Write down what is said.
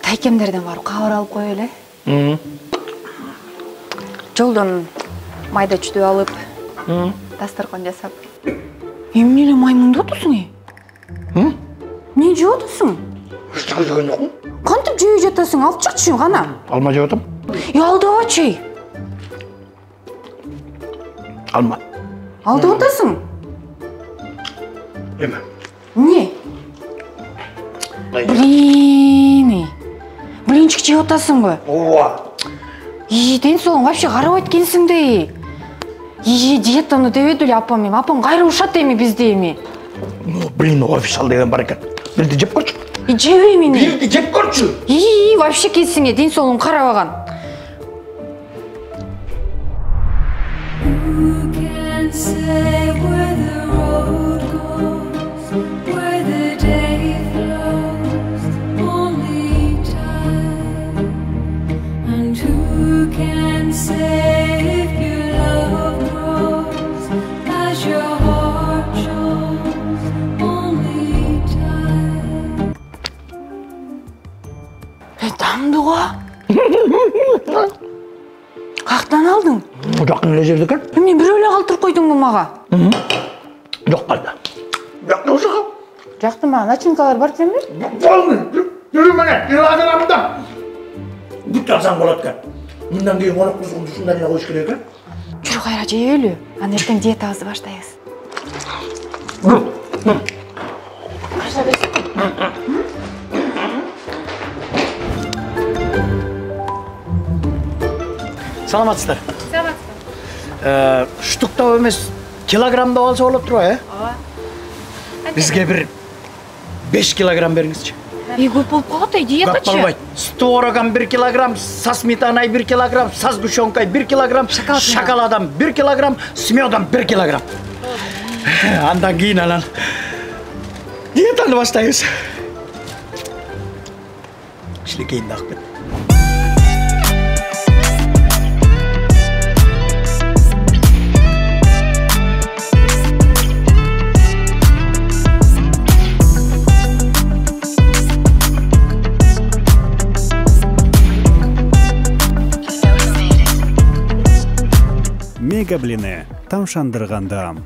Тайкемдерден барып кабар алып кой эле. Жолдон майда чүтүп алып, дасторкон жасап. Эмне эле маймунду отусуң e? Не жеп атасың? Устал деген жокму? Кантип жеп жатасың? Алып чыкчы гана. Алма жеп атам. Алдабачы. Алма. Алдап атасың? Эме. Не? Блинчик жеп атасыңбы? Ооба. Ден соолуң вообще карабайт экенсиң да. Диетаны дебеди эле апам эми. Апам кайра ушат эми бизди эми. Блин, официал деген бар экен. Бирди жеп көрчү. Жебейм эми. Бирди жеп көрчү. Вообще келсиңе ден соолуң карабаган. Дамдыго. Кактан алдың? Жакын эле жерде экен. Эмне бирөө эле калтырып койдуңбу мага? Жок кайда. Жакта ошого. Жакты мага начинкалар бар экенби? Болду. Жүрү мене, килограммда. Бүт алсаң болот экен. Мындан кийин конок кузгун ушундай эле коюш керек экен. Жүрү кайра жейлү. Аны эртең диетабызды баштайбыз. Саламатсыздар. Штуктап эмес, килограммдап алса болот турбайбы, э? Ооба. Бизге бир 5 килограмм бериңизчи. Көп болуп калат, диетачы. Болбойт. Творогам 1 килограмм, со сметаной 1 килограмм, со сгущенкой 1 килограмм, шоколадом 1 килограмм, с медом 1 килограмм. Андан кийин анан диетаны баштайбыз. Кичинекейин да акпет. Мега блины тамшандырган даам.